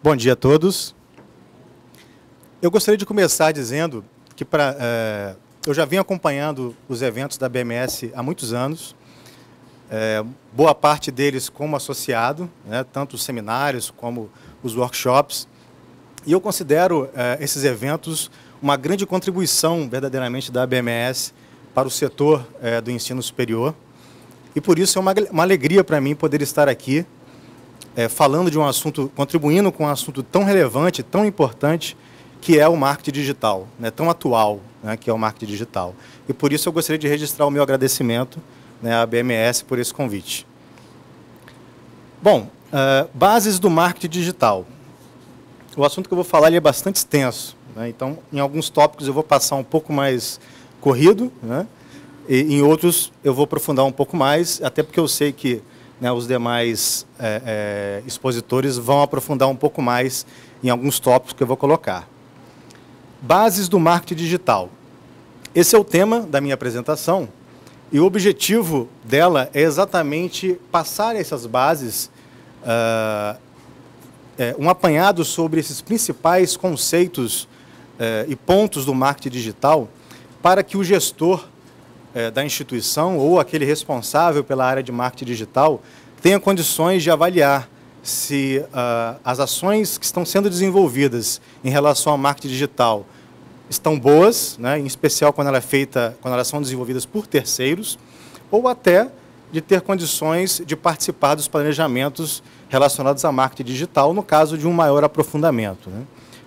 Bom dia a todos. Eu gostaria de começar dizendo que eu já venho acompanhando os eventos da BMS há muitos anos, boa parte deles como associado, né, tanto os seminários como os workshops, e eu considero esses eventos uma grande contribuição verdadeiramente da BMS para o setor do ensino superior, e por isso é uma alegria para mim poder estar aqui falando de um assunto, contribuindo com um assunto tão relevante, tão importante, que é o marketing digital, né, tão atual, né, que é o marketing digital. E por isso eu gostaria de registrar o meu agradecimento, né, à BMS por esse convite. Bom, bases do marketing digital. O assunto que eu vou falar ele é bastante extenso, né, então, em alguns tópicos eu vou passar um pouco mais corrido, né, e em outros eu vou aprofundar um pouco mais, até porque eu sei que, né, os demais expositores vão aprofundar um pouco mais em alguns tópicos que eu vou colocar. Bases do marketing digital. Esse é o tema da minha apresentação e o objetivo dela é exatamente passar essas bases, um apanhado sobre esses principais conceitos e pontos do marketing digital para que o gestor da instituição ou aquele responsável pela área de marketing digital tenha condições de avaliar se as ações que estão sendo desenvolvidas em relação ao marketing digital estão boas, né, em especial quando elas são desenvolvidas por terceiros, ou até de ter condições de participar dos planejamentos relacionados a marketing digital, no caso de um maior aprofundamento, né?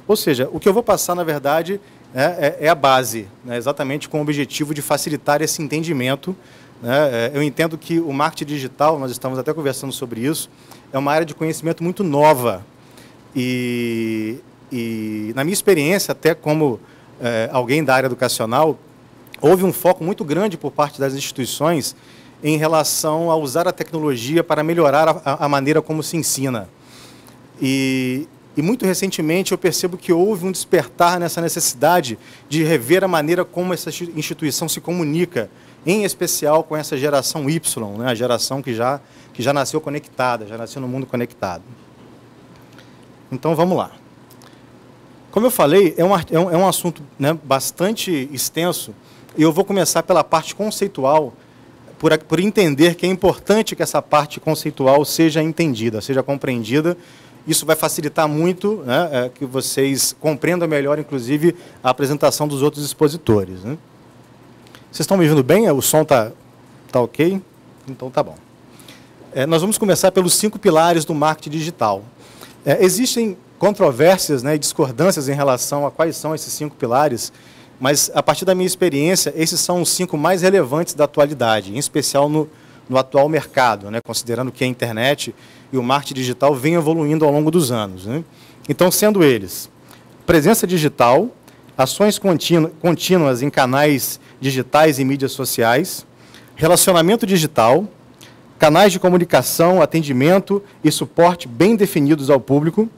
Ou seja, o que eu vou passar, na verdade, é a base, né, exatamente com o objetivo de facilitar esse entendimento, né. Eu entendo que o marketing digital, nós estamos até conversando sobre isso, é uma área de conhecimento muito nova e na minha experiência, até como alguém da área educacional, houve um foco muito grande por parte das instituições em relação a usar a tecnologia para melhorar a maneira como se ensina. E muito recentemente eu percebo que houve um despertar nessa necessidade de rever a maneira como essa instituição se comunica, em especial com essa geração Y, né, a geração que já nasceu conectada, já nasceu no mundo conectado. Então, vamos lá. Como eu falei, é um assunto, né, bastante extenso, e eu vou começar pela parte conceitual, por entender que é importante que essa parte conceitual seja entendida, seja compreendida. Isso vai facilitar muito, né, que vocês compreendam melhor, inclusive, a apresentação dos outros expositores, né? Vocês estão me ouvindo bem? O som está ok? Então, tá bom. Nós vamos começar pelos 5 pilares do marketing digital. Existem controvérsias, né, e discordâncias em relação a quais são esses 5 pilares, mas, a partir da minha experiência, esses são os 5 mais relevantes da atualidade, em especial no atual mercado, né, considerando que a internet e o marketing digital vêm evoluindo ao longo dos anos, né? Então, sendo eles presença digital, ações contínuas em canais digitais e mídias sociais, relacionamento digital, canais de comunicação, atendimento e suporte bem definidos ao público,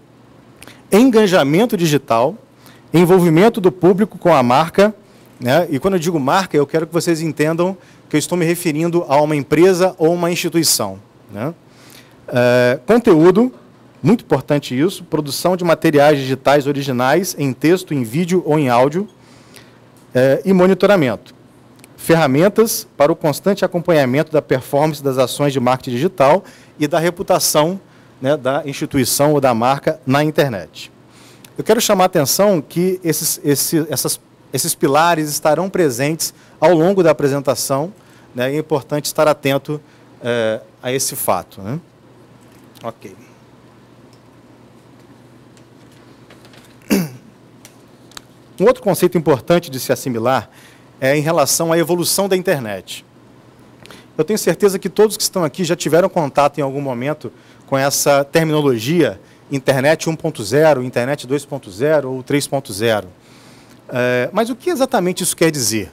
engajamento digital, envolvimento do público com a marca, né? E quando eu digo marca, eu quero que vocês entendam que eu estou me referindo a uma empresa ou uma instituição, né? Conteúdo, muito importante isso, produção de materiais digitais originais em texto, em vídeo ou em áudio, e monitoramento. Ferramentas para o constante acompanhamento da performance das ações de marketing digital e da reputação, né, da instituição ou da marca na internet. Eu quero chamar a atenção que esses pilares estarão presentes ao longo da apresentação, né, e é importante estar atento a esse fato, né? Ok. Um outro conceito importante de se assimilar é em relação à evolução da internet. Eu tenho certeza que todos que estão aqui já tiveram contato em algum momento com essa terminologia internet 1.0, internet 2.0 ou 3.0. Mas o que exatamente isso quer dizer,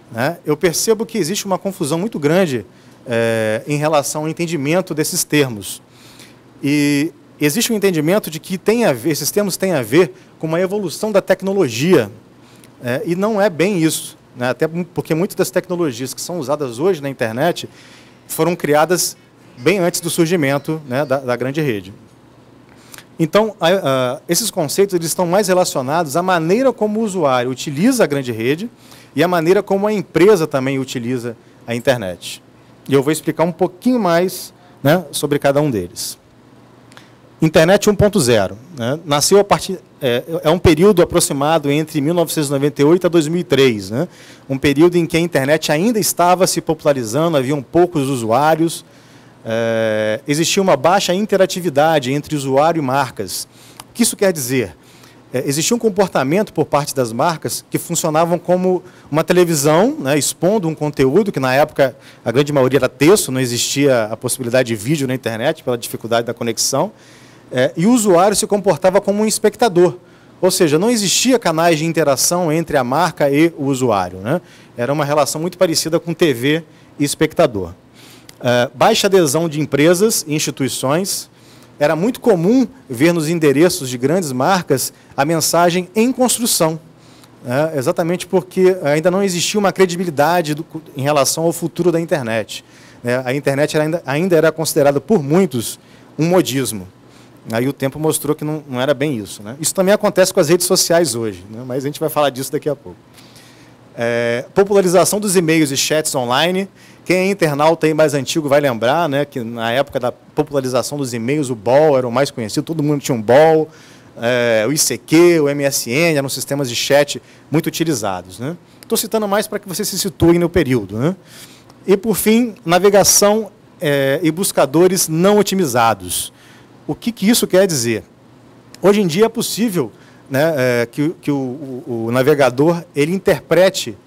né? Eu percebo que existe uma confusão muito grande em relação ao entendimento desses termos. E existe um entendimento de que esses termos têm a ver com uma evolução da tecnologia, e não é bem isso, né? Até porque muitas das tecnologias que são usadas hoje na internet foram criadas bem antes do surgimento, né, da grande rede. Então, esses conceitos eles estão mais relacionados à maneira como o usuário utiliza a grande rede e à maneira como a empresa também utiliza a internet. E eu vou explicar um pouquinho mais, né, sobre cada um deles. Internet 1.0, né, nasceu a partir... É um período aproximado entre 1998 a 2003, né, um período em que a internet ainda estava se popularizando, haviam poucos usuários, existia uma baixa interatividade entre usuário e marcas. O que isso quer dizer? Existia um comportamento por parte das marcas que funcionavam como uma televisão, né, expondo um conteúdo que, na época, a grande maioria era texto, não existia a possibilidade de vídeo na internet, pela dificuldade da conexão, e o usuário se comportava como um espectador. Ou seja, não existia canais de interação entre a marca e o usuário, né? Era uma relação muito parecida com TV e espectador. Baixa adesão de empresas e instituições. Era muito comum ver nos endereços de grandes marcas a mensagem "em construção", exatamente porque ainda não existia uma credibilidade em relação ao futuro da internet. A internet ainda era considerada por muitos um modismo. Aí o tempo mostrou que não era bem isso, né? Isso também acontece com as redes sociais hoje, né? Mas a gente vai falar disso daqui a pouco. Popularização dos e-mails e chats online. Quem é internauta aí mais antigo vai lembrar, né, que na época da popularização dos e-mails, o BOL era o mais conhecido, todo mundo tinha um BOL, o ICQ, o MSN, eram sistemas de chat muito utilizados, né? Estou citando mais para que vocês se situem no período, né? E, por fim, navegação e buscadores não otimizados. O que isso quer dizer? Hoje em dia é possível, né, que o navegador ele interprete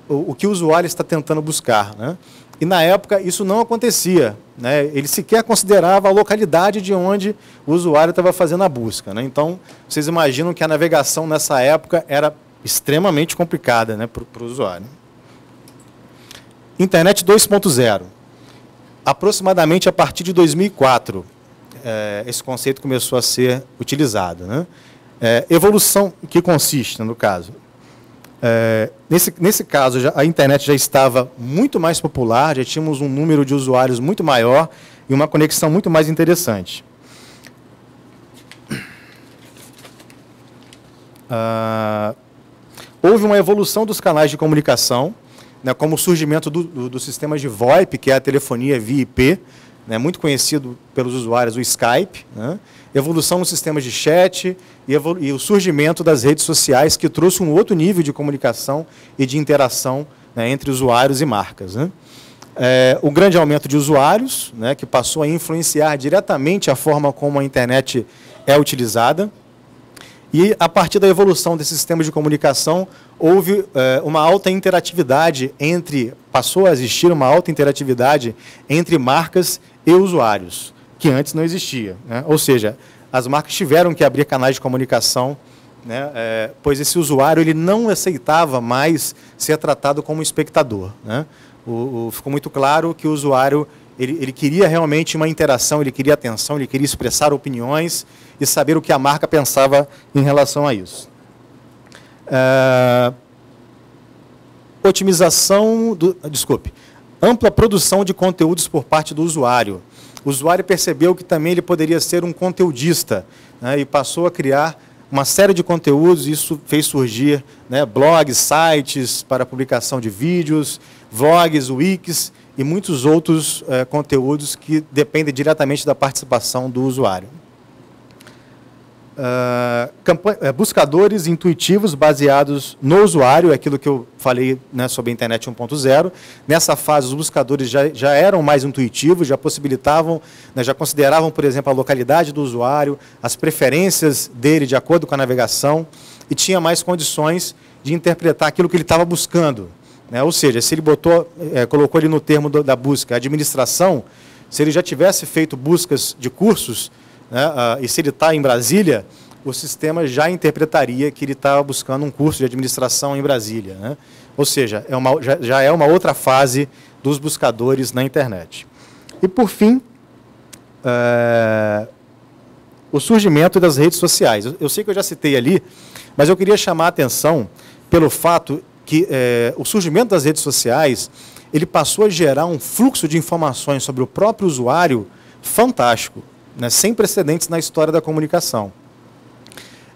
o que o usuário está tentando buscar, né? E, na época, isso não acontecia, né? Ele sequer considerava a localidade de onde o usuário estava fazendo a busca, né? Então, vocês imaginam que a navegação nessa época era extremamente complicada, né, para o usuário. Internet 2.0. Aproximadamente a partir de 2004, esse conceito começou a ser utilizado, né? Evolução, que consiste, no caso? Nesse caso, a internet já estava muito mais popular, já tínhamos um número de usuários muito maior e uma conexão muito mais interessante. Houve uma evolução dos canais de comunicação, né, como o surgimento do sistema de VoIP, que é a telefonia via IP, né, muito conhecido pelos usuários, o Skype, né, evolução nos sistemas de chat e o surgimento das redes sociais, que trouxe um outro nível de comunicação e de interação, né, entre usuários e marcas, né. O grande aumento de usuários, né, que passou a influenciar diretamente a forma como a internet é utilizada. E, a partir da evolução desses sistemas de comunicação, houve uma alta interatividade passou a existir uma alta interatividade entre marcas e usuários, que antes não existia, né? Ou seja, as marcas tiveram que abrir canais de comunicação, né, pois esse usuário ele não aceitava mais ser tratado como espectador, né? Ficou muito claro que o usuário ele queria realmente uma interação, ele queria atenção, ele queria expressar opiniões e saber o que a marca pensava em relação a isso. Ampla produção de conteúdos por parte do usuário. O usuário percebeu que também ele poderia ser um conteudista, né, e passou a criar uma série de conteúdos. Isso fez surgir, né, blogs, sites para publicação de vídeos, vlogs, wikis e muitos outros conteúdos que dependem diretamente da participação do usuário. Buscadores intuitivos baseados no usuário, é aquilo que eu falei, né, sobre a internet 1.0. Nessa fase, os buscadores já eram mais intuitivos, já possibilitavam, né, já consideravam, por exemplo, a localidade do usuário, as preferências dele de acordo com a navegação, e tinha mais condições de interpretar aquilo que ele estava buscando, né? Ou seja, se ele colocou ali no termo da busca administração, se ele já tivesse feito buscas de cursos, né, e se ele está em Brasília, o sistema já interpretaria que ele estava buscando um curso de administração em Brasília, né? Ou seja, já é uma outra fase dos buscadores na internet. E, por fim, o surgimento das redes sociais. Eu sei que eu já citei ali, mas eu queria chamar a atenção pelo fato que o surgimento das redes sociais ele passou a gerar um fluxo de informações sobre o próprio usuário fantástico. né, sem precedentes na história da comunicação.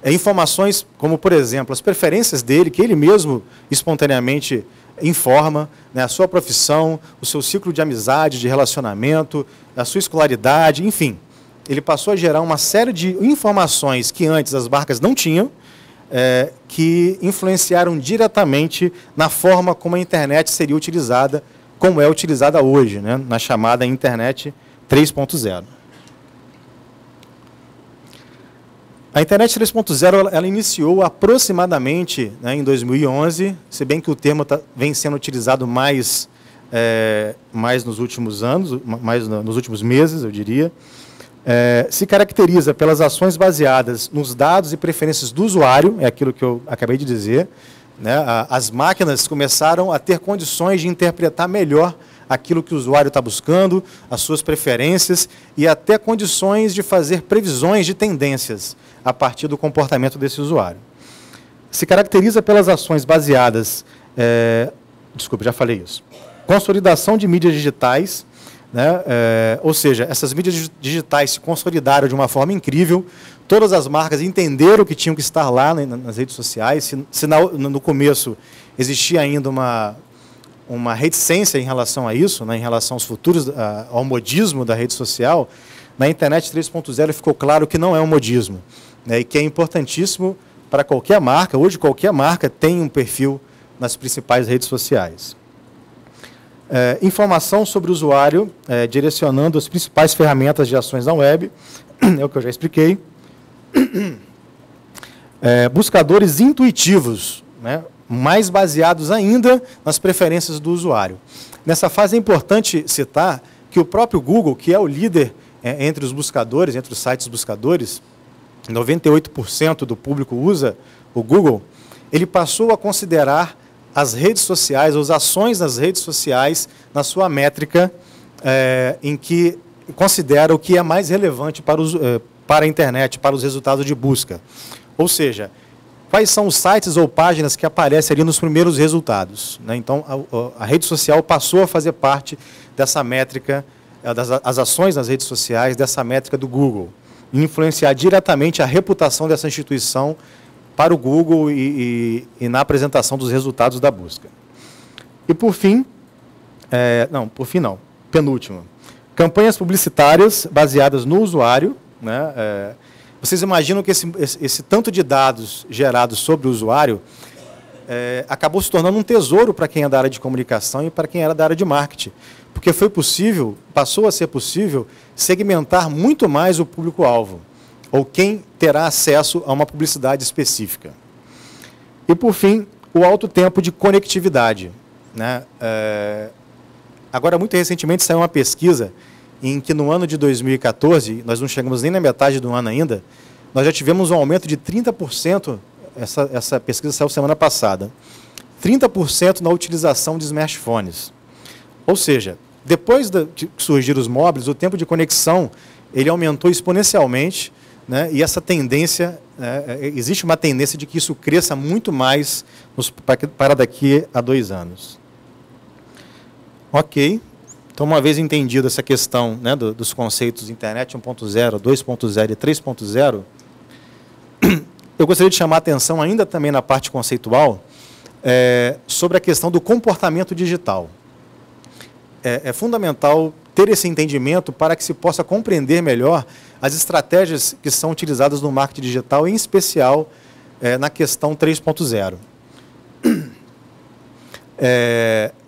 Informações como, por exemplo, as preferências dele, que ele mesmo espontaneamente informa, né, a sua profissão, o seu ciclo de amizade, de relacionamento, a sua escolaridade, enfim. Ele passou a gerar uma série de informações que antes as marcas não tinham, que influenciaram diretamente na forma como a internet seria utilizada, como é utilizada hoje, né, na chamada internet 3.0. A internet 3.0 ela iniciou aproximadamente, né, em 2011, se bem que o termo vem sendo utilizado mais nos últimos anos, mais nos últimos meses, eu diria. Se caracteriza pelas ações baseadas nos dados e preferências do usuário, é aquilo que eu acabei de dizer, né? As máquinas começaram a ter condições de interpretar melhor aquilo que o usuário está buscando, as suas preferências e até condições de fazer previsões de tendências a partir do comportamento desse usuário. Se caracteriza pelas ações baseadas, desculpe, já falei isso, consolidação de mídias digitais, né? Ou seja, essas mídias digitais se consolidaram de uma forma incrível, todas as marcas entenderam que tinham que estar lá nas redes sociais, se no começo existia ainda uma reticência em relação a isso, né, em relação aos futuros, ao modismo da rede social, na internet 3.0 ficou claro que não é um modismo, né, e que é importantíssimo para qualquer marca. Hoje qualquer marca tem um perfil nas principais redes sociais. Informação sobre o usuário, direcionando as principais ferramentas de ações na web, é o que eu já expliquei. Buscadores intuitivos, né, mais baseados ainda nas preferências do usuário. Nessa fase é importante citar que o próprio Google, que é o líder entre os buscadores, entre os sites buscadores, 98% do público usa o Google, ele passou a considerar as redes sociais, as ações nas redes sociais, na sua métrica, em que considera o que é mais relevante para a internet, para os resultados de busca. Ou seja, quais são os sites ou páginas que aparecem ali nos primeiros resultados, né? Então, a rede social passou a fazer parte dessa métrica, as ações nas redes sociais, dessa métrica do Google, e influenciar diretamente a reputação dessa instituição para o Google e na apresentação dos resultados da busca. E, por fim, penúltimo, campanhas publicitárias baseadas no usuário, né? Vocês imaginam que esse tanto de dados gerados sobre o usuário acabou se tornando um tesouro para quem é da área de comunicação e para quem era da área de marketing, porque passou a ser possível segmentar muito mais o público-alvo, ou quem terá acesso a uma publicidade específica. E, por fim, o alto tempo de conectividade, né? Agora, muito recentemente, saiu uma pesquisa em que no ano de 2014, nós não chegamos nem na metade do ano ainda, nós já tivemos um aumento de 30%, essa pesquisa saiu semana passada, 30% na utilização de smartphones. Ou seja, depois de surgir os móveis, o tempo de conexão ele aumentou exponencialmente, né, e essa tendência, existe uma tendência de que isso cresça muito mais para daqui a 2 anos. Ok. Então, uma vez entendida essa questão, né, dos conceitos internet 1.0, 2.0 e 3.0, eu gostaria de chamar a atenção ainda também na parte conceitual sobre a questão do comportamento digital. É fundamental ter esse entendimento para que se possa compreender melhor as estratégias que são utilizadas no marketing digital, em especial na questão 3.0.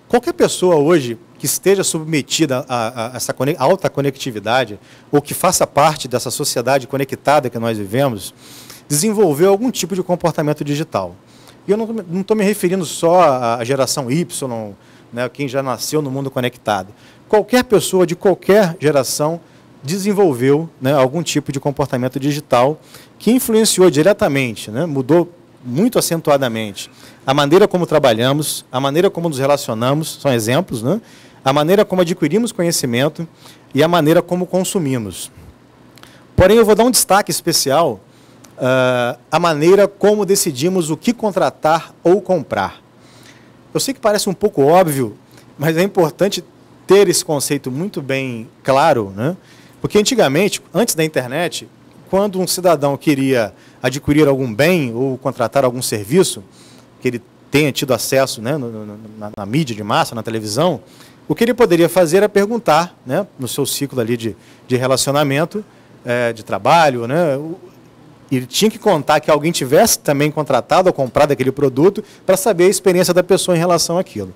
Qualquer pessoa hoje que esteja submetida a essa alta conectividade, ou que faça parte dessa sociedade conectada que nós vivemos, desenvolveu algum tipo de comportamento digital. E eu não estou me referindo só à geração Y, né, quem já nasceu no mundo conectado. Qualquer pessoa de qualquer geração desenvolveu, né, algum tipo de comportamento digital que influenciou diretamente, né, mudou muito acentuadamente a maneira como trabalhamos, a maneira como nos relacionamos, são exemplos, né, a maneira como adquirimos conhecimento e a maneira como consumimos. Porém, eu vou dar um destaque especial à maneira como decidimos o que contratar ou comprar. Eu sei que parece um pouco óbvio, mas é importante ter esse conceito muito bem claro, né? Porque antigamente, antes da internet, quando um cidadão queria adquirir algum bem ou contratar algum serviço, que ele tenha tido acesso, né, na mídia de massa, na televisão, o que ele poderia fazer era perguntar, né, no seu ciclo ali de relacionamento, de trabalho, né, ele tinha que contar que alguém tivesse também contratado ou comprado aquele produto para saber a experiência da pessoa em relação àquilo.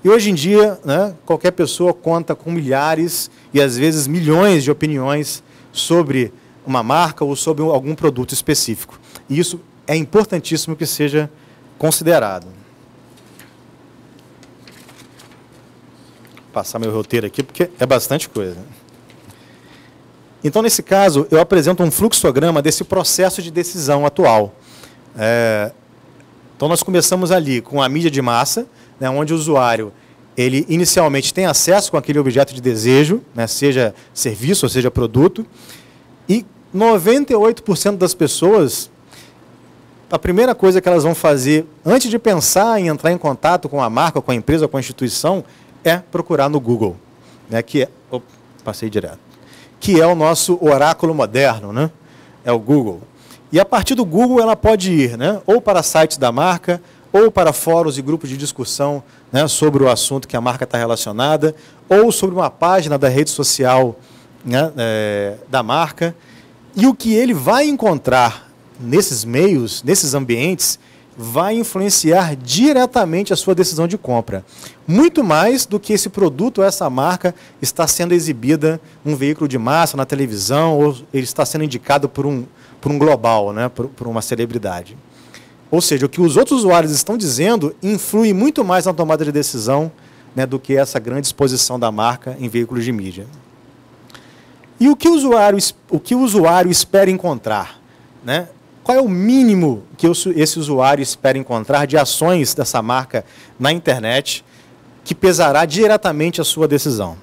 E hoje em dia, né, qualquer pessoa conta com milhares e às vezes milhões de opiniões sobre uma marca ou sobre algum produto específico. E isso é importantíssimo que seja considerado. Vou passar meu roteiro aqui porque é bastante coisa. Então, nesse caso, eu apresento um fluxograma desse processo de decisão atual. Então, nós começamos ali com a mídia de massa, né, onde o usuário, ele inicialmente tem acesso com aquele objeto de desejo, né, seja serviço ou seja produto, e 98% das pessoas, a primeira coisa que elas vão fazer antes de pensar em entrar em contato com a marca, com a empresa, com a instituição, é procurar no Google, né, passei direto. Que é o nosso oráculo moderno, né? É o Google. E a partir do Google ela pode ir, né, ou para sites da marca, ou para fóruns e grupos de discussão, né, sobre o assunto que a marca está relacionada, ou sobre uma página da rede social, né, da marca. E o que ele vai encontrar nesses meios, nesses ambientes, vai influenciar diretamente a sua decisão de compra. Muito mais do que esse produto ou essa marca está sendo exibida num veículo de massa, na televisão, ou ele está sendo indicado por um global, né, por uma celebridade. Ou seja, o que os outros usuários estão dizendo influi muito mais na tomada de decisão, né, do que essa grande exposição da marca em veículos de mídia. E o que o usuário espera encontrar, né? Qual é o mínimo que esse usuário espera encontrar de ações dessa marca na internet que pesará diretamente a sua decisão?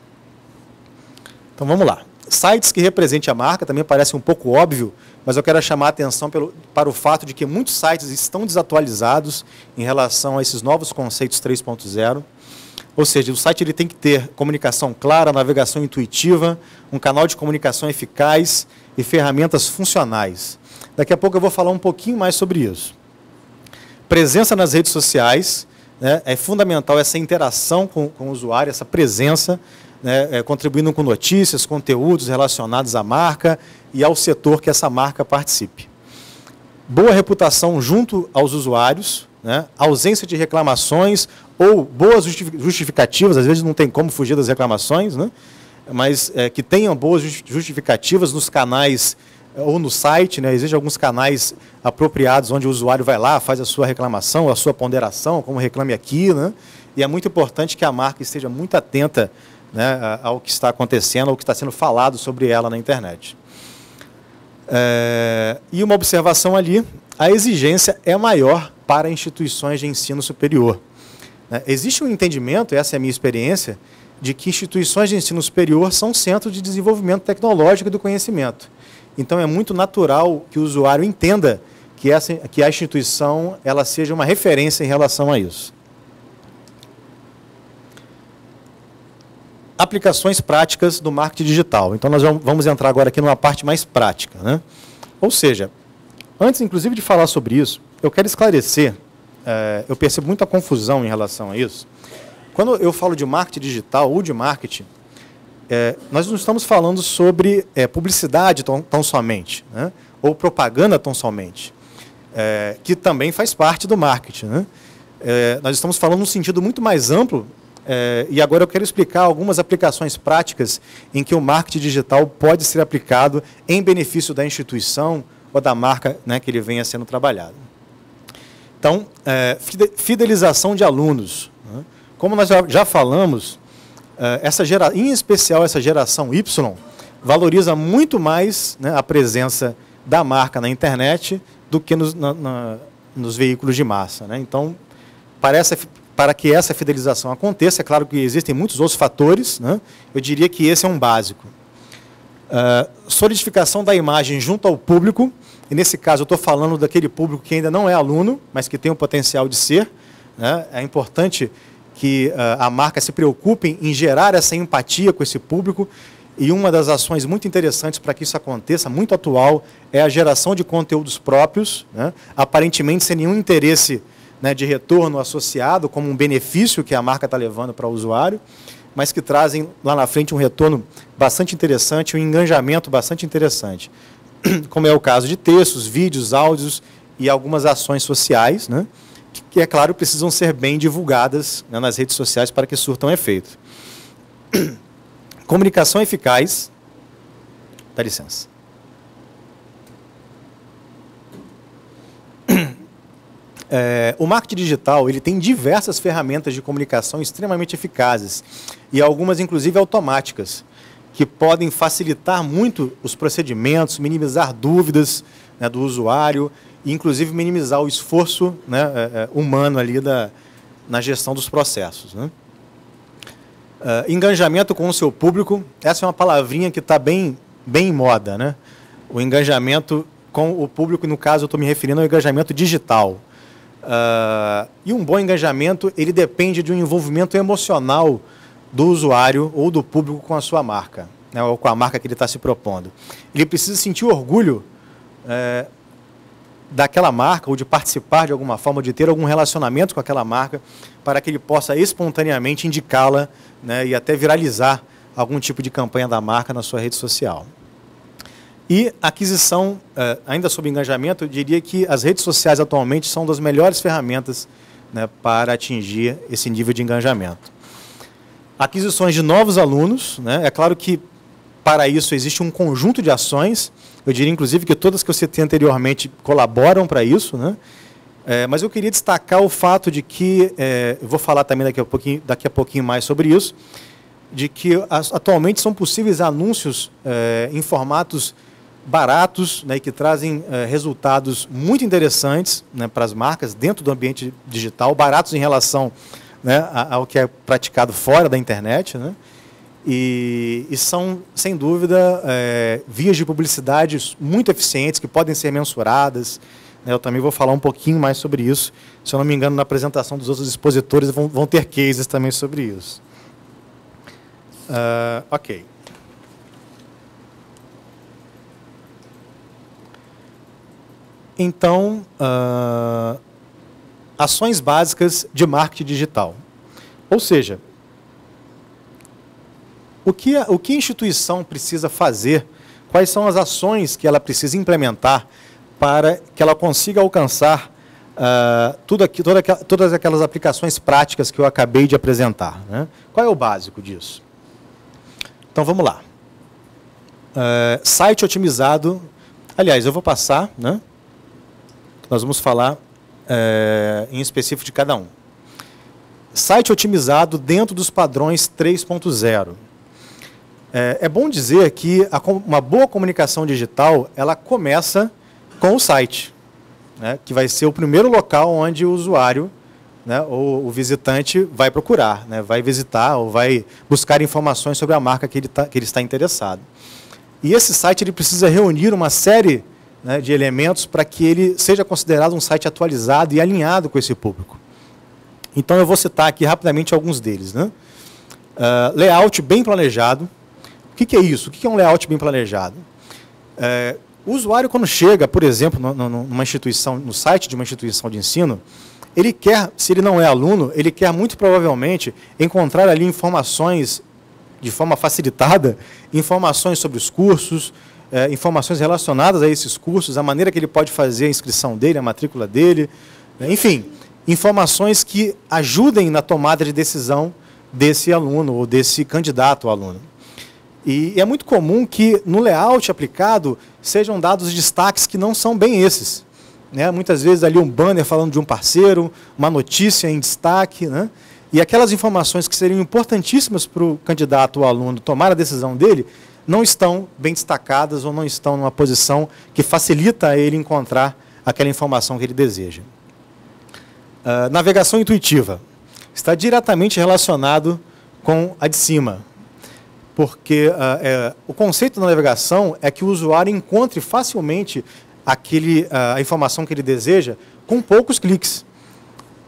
Então vamos lá. Sites que representem a marca também parece um pouco óbvio, mas eu quero chamar a atenção para o fato de que muitos sites estão desatualizados em relação a esses novos conceitos 3.0. Ou seja, o site ele tem que ter comunicação clara, navegação intuitiva, um canal de comunicação eficaz e ferramentas funcionais. Daqui a pouco eu vou falar um pouquinho mais sobre isso. Presença nas redes sociais, né, é fundamental essa interação com o usuário, essa presença, né, contribuindo com notícias, conteúdos relacionados à marca e ao setor que essa marca participe. Boa reputação junto aos usuários, né, ausência de reclamações ou boas justificativas, às vezes não tem como fugir das reclamações, né, mas que tenham boas justificativas nos canais ou no site, né, existem alguns canais apropriados onde o usuário vai lá, faz a sua reclamação, a sua ponderação, como reclame aqui, né, e é muito importante que a marca esteja muito atenta, né, ao que está acontecendo, ao que está sendo falado sobre ela na internet. E uma observação ali, a exigência é maior para instituições de ensino superior. Existe um entendimento, essa é a minha experiência, de que instituições de ensino superior são centros de desenvolvimento tecnológico e do conhecimento. Então, é muito natural que o usuário entenda que a instituição ela seja uma referência em relação a isso. Aplicações práticas do marketing digital. Então, nós vamos entrar agora aqui numa parte mais prática, né? Ou seja, antes, inclusive, de falar sobre isso, eu quero esclarecer, eu percebo muita confusão em relação a isso. Quando eu falo de marketing digital ou de marketing, nós não estamos falando sobre publicidade tão somente, né? Ou propaganda tão somente, que também faz parte do marketing, né? Nós estamos falando num sentido muito mais amplo, e agora eu quero explicar algumas aplicações práticas em que o marketing digital pode ser aplicado em benefício da instituição ou da marca, né, que ele venha sendo trabalhado. Então, fidelização de alunos, né? Como nós já falamos, em especial essa geração Y, valoriza muito mais, né, a presença da marca na internet do que nos veículos de massa, né? Então, para que essa fidelização aconteça, é claro que existem muitos outros fatores, né? Eu diria que esse é um básico. Solidificação da imagem junto ao público, e nesse caso eu estou falando daquele público que ainda não é aluno, mas que tem o potencial de ser, né? É importante que a marca se preocupe em gerar essa empatia com esse público e uma das ações muito interessantes para que isso aconteça, muito atual, é a geração de conteúdos próprios, né, aparentemente sem nenhum interesse, né, de retorno associado, como um benefício que a marca está levando para o usuário, mas que trazem lá na frente um retorno bastante interessante, um engajamento bastante interessante, como é o caso de textos, vídeos, áudios e algumas ações sociais, né, que, é claro, precisam ser bem divulgadas, né, nas redes sociais para que surtam efeito. Comunicação eficaz. Dá licença. O marketing digital ele tem diversas ferramentas de comunicação extremamente eficazes e algumas, inclusive, automáticas, que podem facilitar muito os procedimentos, minimizar dúvidas, né, do usuário e, inclusive, minimizar o esforço, né, humano ali na gestão dos processos, né? Engajamento com o seu público, essa é uma palavrinha que está bem em moda, né? O engajamento com o público, no caso eu estou me referindo ao engajamento digital. E um bom engajamento, ele depende de um envolvimento emocional do usuário ou do público com a sua marca, né, ou com a marca que ele está se propondo. Ele precisa sentir orgulho daquela marca, ou de participar de alguma forma, de ter algum relacionamento com aquela marca, para que ele possa espontaneamente indicá-la, né, e até viralizar algum tipo de campanha da marca na sua rede social. E aquisição, ainda sobre engajamento, eu diria que as redes sociais atualmente são das melhores ferramentas, né, para atingir esse nível de engajamento. Aquisições de novos alunos, né, é claro que para isso existe um conjunto de ações, eu diria inclusive que todas que eu citei anteriormente colaboram para isso, né? Mas eu queria destacar o fato de que, eu vou falar também daqui a pouquinho mais sobre isso, de que atualmente são possíveis anúncios em formatos baratos, né, que trazem resultados muito interessantes, né, para as marcas dentro do ambiente digital, baratos em relação, né, ao que é praticado fora da internet, né, e são, sem dúvida, vias de publicidade muito eficientes, que podem ser mensuradas, né. Eu também vou falar um pouquinho mais sobre isso, se eu não me engano, na apresentação dos outros expositores vão ter cases também sobre isso. Ok. Então, ações básicas de marketing digital. Ou seja, o que a instituição precisa fazer, quais são as ações que ela precisa implementar para que ela consiga alcançar todas aquelas aplicações práticas que eu acabei de apresentar, né? Qual é o básico disso? Então, vamos lá. Site otimizado. Aliás, eu vou passar, né? Nós vamos falar em específico de cada um. Site otimizado dentro dos padrões 3.0. É bom dizer que uma boa comunicação digital, ela começa com o site, né, que vai ser o primeiro local onde o usuário, né, ou o visitante vai procurar, né, vai visitar ou vai buscar informações sobre a marca que ele está interessado. E esse site ele precisa reunir uma série, né, de elementos para que ele seja considerado um site atualizado e alinhado com esse público. Então, eu vou citar aqui rapidamente alguns deles, né? Layout bem planejado. O que é isso? O que é um layout bem planejado? O usuário, quando chega, por exemplo, numa instituição, no site de uma instituição de ensino, ele quer, se ele não é aluno, ele quer muito provavelmente encontrar ali informações de forma facilitada, informações sobre os cursos, informações relacionadas a esses cursos, a maneira que ele pode fazer a inscrição dele, a matrícula dele, enfim, informações que ajudem na tomada de decisão desse aluno ou desse candidato ao aluno. E é muito comum que no layout aplicado sejam dados destaques que não são bem esses, né? Muitas vezes ali um banner falando de um parceiro, uma notícia em destaque, né? E aquelas informações que seriam importantíssimas para o candidato ou aluno tomar a decisão dele, não estão bem destacadas ou não estão numa posição que facilita a ele encontrar aquela informação que ele deseja. Navegação intuitiva. Está diretamente relacionado com a de cima, porque o conceito da navegação é que o usuário encontre facilmente a informação que ele deseja com poucos cliques.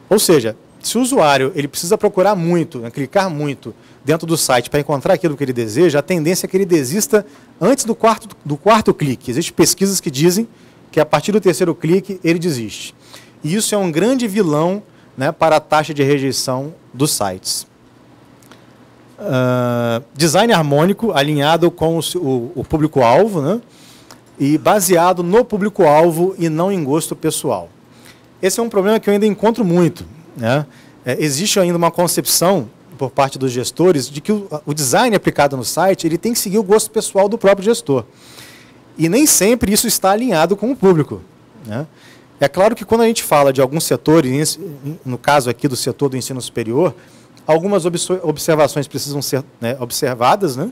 Ou seja, Se o usuário ele precisa procurar muito, né, clicar muito dentro do site para encontrar aquilo que ele deseja, a tendência é que ele desista antes do quarto clique. Existem pesquisas que dizem que a partir do terceiro clique ele desiste. E isso é um grande vilão, né, para a taxa de rejeição dos sites. Design harmônico, alinhado com o público-alvo, né, e baseado no público-alvo e não em gosto pessoal. Esse é um problema que eu ainda encontro muito, né? Existe ainda uma concepção por parte dos gestores de que o design aplicado no site ele tem que seguir o gosto pessoal do próprio gestor. E nem sempre isso está alinhado com o público, né? É claro que quando a gente fala de alguns setores, no caso aqui do setor do ensino superior, algumas observações precisam ser, né, observadas, né,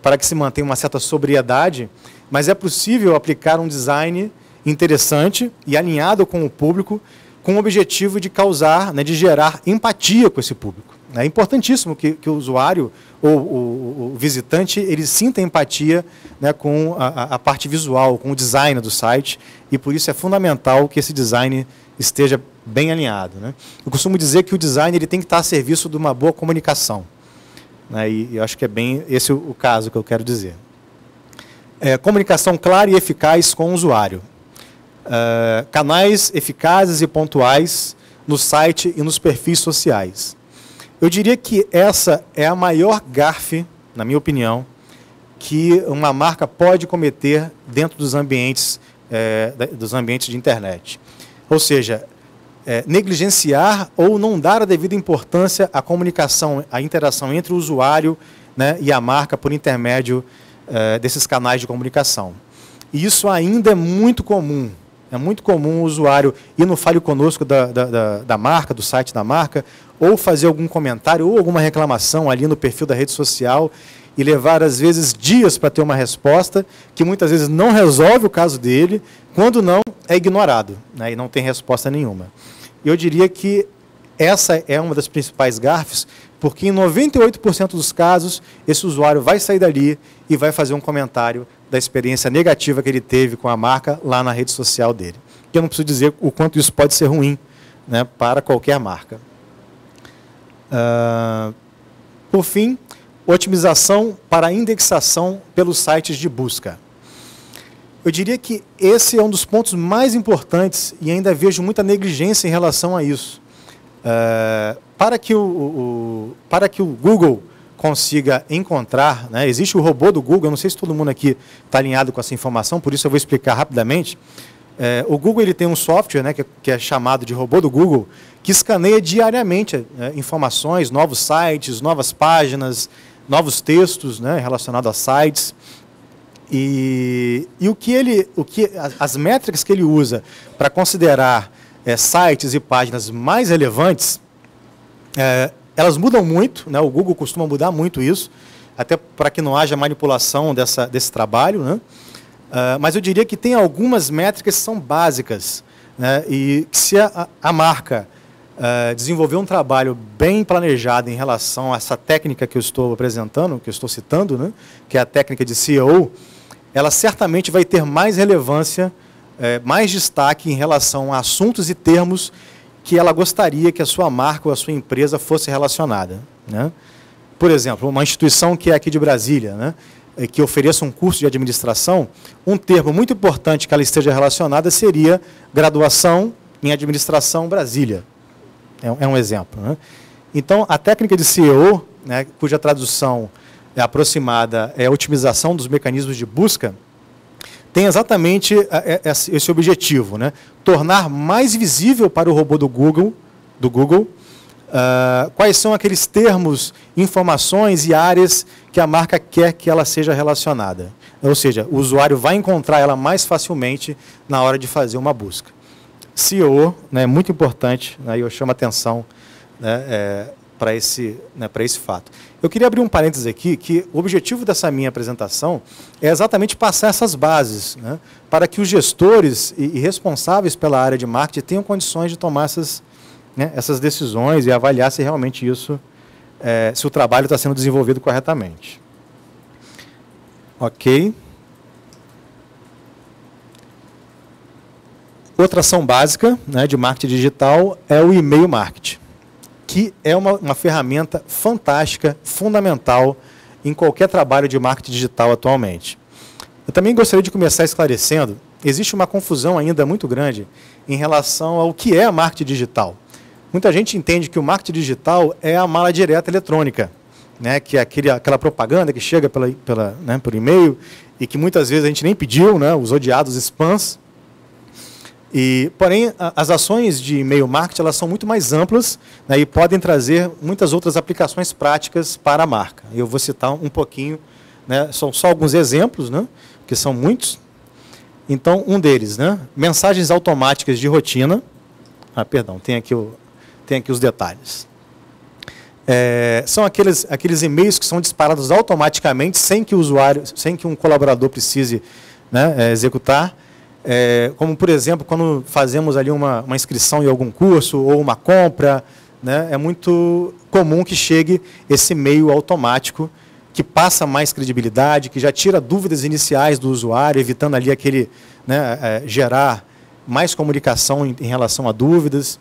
para que se mantenha uma certa sobriedade, mas é possível aplicar um design interessante e alinhado com o público, com o objetivo de causar, né, de gerar empatia com esse público. É importantíssimo que o usuário ou o visitante ele sinta empatia, né, com a parte visual, com o design do site, e por isso é fundamental que esse design esteja bem alinhado, né? Eu costumo dizer que o design ele tem que estar a serviço de uma boa comunicação, né, e eu acho que é bem esse o caso que eu quero dizer. Comunicação clara e eficaz com o usuário. Canais eficazes e pontuais no site e nos perfis sociais. Eu diria que essa é a maior gafe, na minha opinião, que uma marca pode cometer dentro dos ambientes de internet. Ou seja, negligenciar ou não dar a devida importância à comunicação, à interação entre o usuário, né, e a marca por intermédio desses canais de comunicação. E isso ainda é muito comum. É muito comum o usuário ir no Fale Conosco da marca, do site da marca, ou fazer algum comentário ou alguma reclamação ali no perfil da rede social e levar, às vezes, dias para ter uma resposta, que muitas vezes não resolve o caso dele, quando não, é ignorado, né, e não tem resposta nenhuma. Eu diria que essa é uma das principais gafes, porque em 98% dos casos, esse usuário vai sair dali e vai fazer um comentário da experiência negativa que ele teve com a marca lá na rede social dele. Eu não preciso dizer o quanto isso pode ser ruim, né, para qualquer marca. Por fim, otimização para indexação pelos sites de busca. Eu diria que esse é um dos pontos mais importantes e ainda vejo muita negligência em relação a isso. Para que o Google consiga encontrar, né, existe o robô do Google, eu não sei se todo mundo aqui está alinhado com essa informação, por isso eu vou explicar rapidamente. O Google ele tem um software, né, que é chamado de robô do Google, que escaneia diariamente informações, novos sites, novas páginas, novos textos, né, relacionados a sites. E as métricas que ele usa para considerar sites e páginas mais relevantes, elas mudam muito, né? O Google costuma mudar muito isso, até para que não haja manipulação desse trabalho, né? Mas eu diria que tem algumas métricas que são básicas, né? E se a marca desenvolver um trabalho bem planejado em relação a essa técnica que eu estou apresentando, que eu estou citando, né? Que é a técnica de SEO, ela certamente vai ter mais relevância, mais destaque em relação a assuntos e termos que ela gostaria que a sua marca ou a sua empresa fosse relacionada, né? Por exemplo, uma instituição que é aqui de Brasília, né, que ofereça um curso de administração, um termo muito importante que ela esteja relacionada seria graduação em administração Brasília. É um exemplo, né? Então, a técnica de SEO, né, cuja tradução aproximada é a otimização dos mecanismos de busca, tem exatamente esse objetivo, né? Tornar mais visível para o robô do Google quais são aqueles termos, informações e áreas que a marca quer que ela seja relacionada. Ou seja, o usuário vai encontrar ela mais facilmente na hora de fazer uma busca. SEO, né, é muito importante, né, e eu chamo a atenção, né, para esse fato. Eu queria abrir um parênteses aqui, que o objetivo dessa minha apresentação é exatamente passar essas bases, né, para que os gestores e responsáveis pela área de marketing tenham condições de tomar essas decisões e avaliar se realmente isso, se o trabalho está sendo desenvolvido corretamente. Ok. Outra ação básica, né, de marketing digital é o e-mail marketing, que é uma ferramenta fantástica, fundamental em qualquer trabalho de marketing digital atualmente. Eu também gostaria de começar esclarecendo, existe uma confusão ainda muito grande em relação ao que é marketing digital. Muita gente entende que o marketing digital é a mala direta eletrônica, né, que é aquela propaganda que chega por e-mail e que muitas vezes a gente nem pediu, né, os odiados spams. Porém, as ações de e-mail marketing elas são muito mais amplas, né, e podem trazer muitas outras aplicações práticas para a marca. Eu vou citar um pouquinho, né, são só alguns exemplos, né, que são muitos. Então, um deles, né, mensagens automáticas de rotina. Tem aqui os detalhes. São aqueles e-mails que são disparados automaticamente, sem que um colaborador precise, né, executar. Como, por exemplo, quando fazemos ali uma inscrição em algum curso ou uma compra, né, é muito comum que chegue esse e-mail automático que passa mais credibilidade, que já tira dúvidas iniciais do usuário, evitando ali gerar mais comunicação em relação a dúvidas.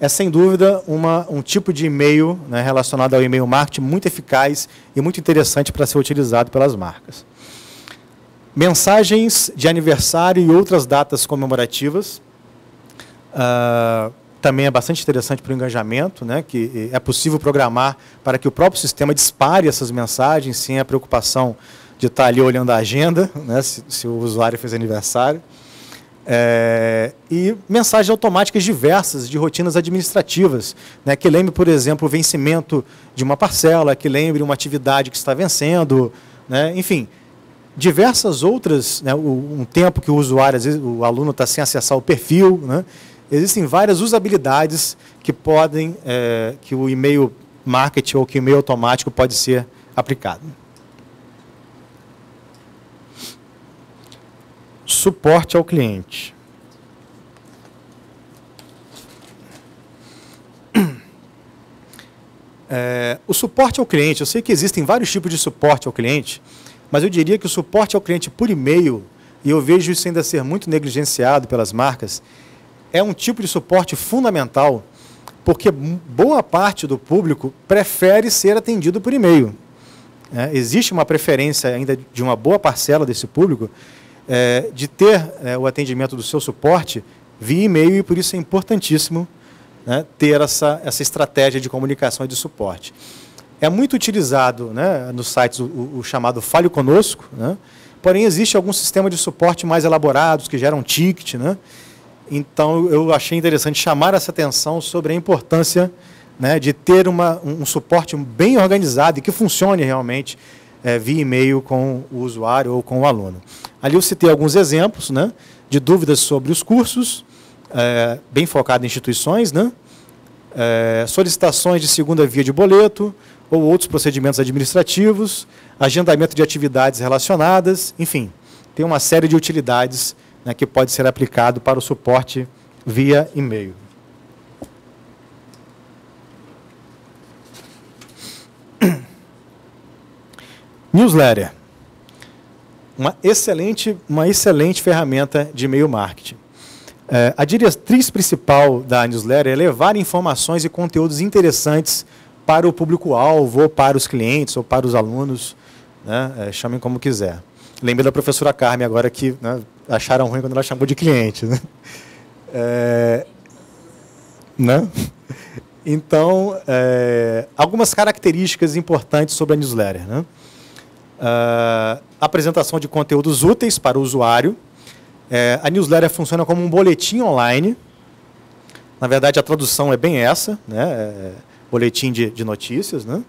É, sem dúvida, um tipo de e-mail, né, relacionado ao e-mail marketing muito eficaz e muito interessante para ser utilizado pelas marcas. Mensagens de aniversário e outras datas comemorativas. Também é bastante interessante para o engajamento, né, que é possível programar para que o próprio sistema dispare essas mensagens sem a preocupação de estar ali olhando a agenda, né, se o usuário fez aniversário. E mensagens automáticas diversas de rotinas administrativas, né, que lembre, por exemplo, o vencimento de uma parcela, que lembre uma atividade que está vencendo, né, enfim, diversas outras, né, um tempo que o usuário, às vezes o aluno está sem acessar o perfil, né, existem várias usabilidades que podem, que o e-mail marketing ou que o e-mail automático pode ser aplicado. Suporte ao cliente. O suporte ao cliente, eu sei que existem vários tipos de suporte ao cliente, mas eu diria que o suporte ao cliente por e-mail, e eu vejo isso ainda ser muito negligenciado pelas marcas, é um tipo de suporte fundamental, porque boa parte do público prefere ser atendido por e-mail. Existe uma preferência ainda de uma boa parcela desse público de ter o atendimento do seu suporte via e-mail, e por isso é importantíssimo, né, ter essa estratégia de comunicação e de suporte. É muito utilizado, né, nos sites o chamado Fale Conosco, né, porém existe algum sistema de suporte mais elaborados que geram ticket, né. Então eu achei interessante chamar essa atenção sobre a importância, né, de ter um suporte bem organizado e que funcione realmente via e-mail com o usuário ou com o aluno. Ali eu citei alguns exemplos, né, de dúvidas sobre os cursos, bem focado em instituições, né, solicitações de segunda via de boleto ou outros procedimentos administrativos, agendamento de atividades relacionadas, enfim, tem uma série de utilidades, né, que pode ser aplicado para o suporte via e-mail. Newsletter. Uma excelente ferramenta de e-mail marketing. A diretriz principal da newsletter é levar informações e conteúdos interessantes para o público-alvo, ou para os clientes, ou para os alunos, né, chamem como quiser. Lembrei da professora Carmen agora que, né, acharam ruim quando ela chamou de cliente. Né? Né? Então, algumas características importantes sobre a newsletter. Né? Apresentação de conteúdos úteis para o usuário. A newsletter funciona como um boletim online. Na verdade, a tradução é bem essa, né? Boletim de notícias. Né?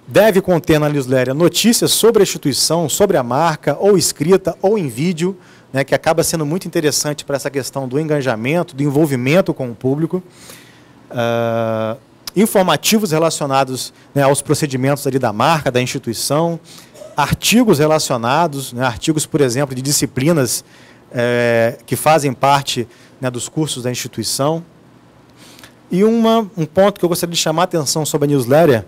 Deve conter na newsletter notícias sobre a instituição, sobre a marca, ou escrita, ou em vídeo, né, que acaba sendo muito interessante para essa questão do engajamento, do envolvimento com o público. Informativos relacionados, né, aos procedimentos ali da marca, da instituição, artigos relacionados, né, artigos, por exemplo, de disciplinas que fazem parte, né, dos cursos da instituição. E um ponto que eu gostaria de chamar a atenção sobre a newsletter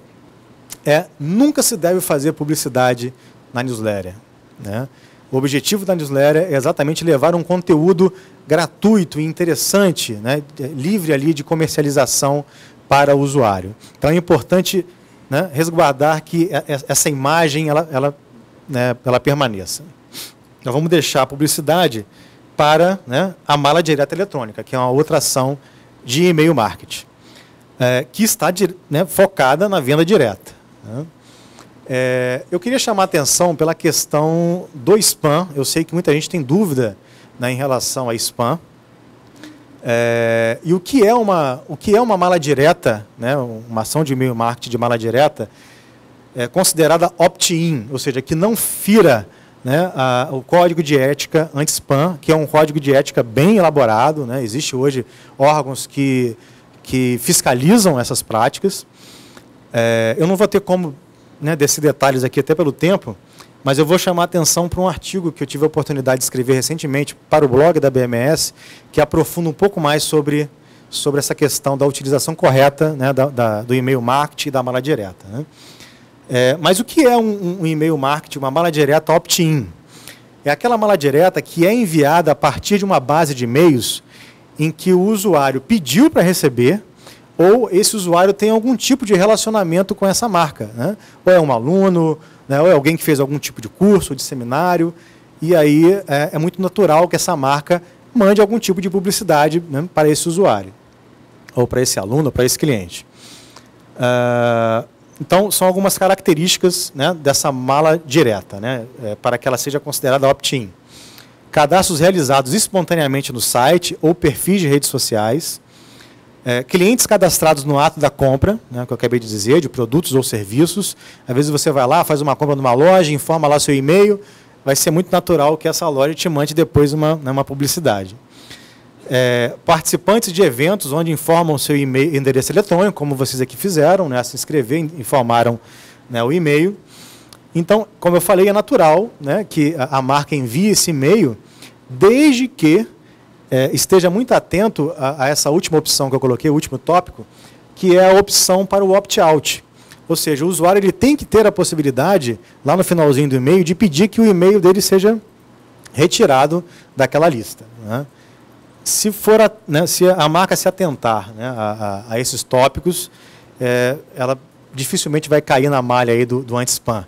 nunca se deve fazer publicidade na newsletter. Né? O objetivo da newsletter é exatamente levar um conteúdo gratuito e interessante, né, livre ali de comercialização para o usuário. Então é importante, né, resguardar que essa imagem ela permaneça. Nós vamos deixar a publicidade para, né, a mala direta eletrônica, que é uma outra ação de e-mail marketing, que está, né, focada na venda direta, né? Eu queria chamar a atenção pela questão do spam. Eu sei que muita gente tem dúvida, né, em relação a spam. E o que é uma mala direta, né, uma ação de e-mail marketing de mala direta, considerada opt-in, ou seja, que não fira, né, o código de ética anti-spam, que é um código de ética bem elaborado, né? Existe hoje órgãos que fiscalizam essas práticas. Eu não vou ter como, né, descer detalhes aqui, até pelo tempo, mas eu vou chamar a atenção para um artigo que eu tive a oportunidade de escrever recentemente para o blog da BMS, que aprofunda um pouco mais sobre essa questão da utilização correta, né, do e-mail marketing e da mala direta, né? Mas o que é um e-mail marketing, uma mala direta opt-in? É aquela mala direta que é enviada a partir de uma base de e-mails em que o usuário pediu para receber, ou esse usuário tem algum tipo de relacionamento com essa marca, né? Ou é um aluno, né, ou é alguém que fez algum tipo de curso, de seminário, e aí é muito natural que essa marca mande algum tipo de publicidade, né, para esse usuário, ou para esse aluno, ou para esse cliente. Então, são algumas características, né, dessa mala direta, né, para que ela seja considerada opt-in. Cadastros realizados espontaneamente no site ou perfis de redes sociais, clientes cadastrados no ato da compra, né, que eu acabei de dizer, de produtos ou serviços. Às vezes você vai lá, faz uma compra numa loja, informa lá seu e-mail, vai ser muito natural que essa loja te mande depois uma publicidade. Participantes de eventos onde informam seu e-mail, endereço eletrônico, como vocês aqui fizeram, né, se inscrever, informaram, né, o e-mail. Então, como eu falei, é natural, né, que a marca envie esse e-mail, desde que esteja muito atento a essa última opção que eu coloquei, o último tópico, que é a opção para o opt-out. Ou seja, o usuário ele tem que ter a possibilidade, lá no finalzinho do e-mail, de pedir que o e-mail dele seja retirado daquela lista, né? Se a marca se atentar, né, a esses tópicos, ela dificilmente vai cair na malha aí do anti-spam.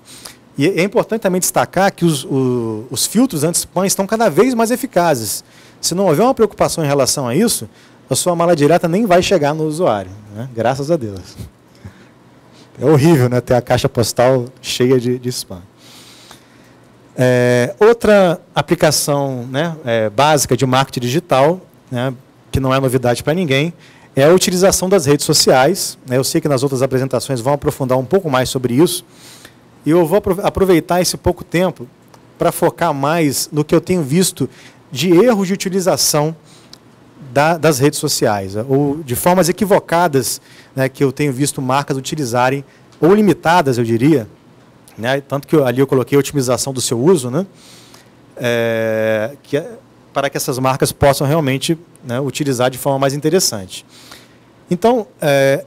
E é importante também destacar que os filtros anti-spam estão cada vez mais eficazes. Se não houver uma preocupação em relação a isso, a sua mala direta nem vai chegar no usuário, né? Graças a Deus. É horrível, né, ter a caixa postal cheia de spam. Outra aplicação, né, básica de marketing digital, né, que não é novidade para ninguém, é a utilização das redes sociais, né? Eu sei que nas outras apresentações vão aprofundar um pouco mais sobre isso, e eu vou aproveitar esse pouco tempo para focar mais no que eu tenho visto de erros de utilização das redes sociais, ou de formas equivocadas, né, que eu tenho visto marcas utilizarem, ou limitadas, eu diria, né, tanto que ali eu coloquei a otimização do seu uso, né, para que essas marcas possam realmente, né, utilizar de forma mais interessante. Então,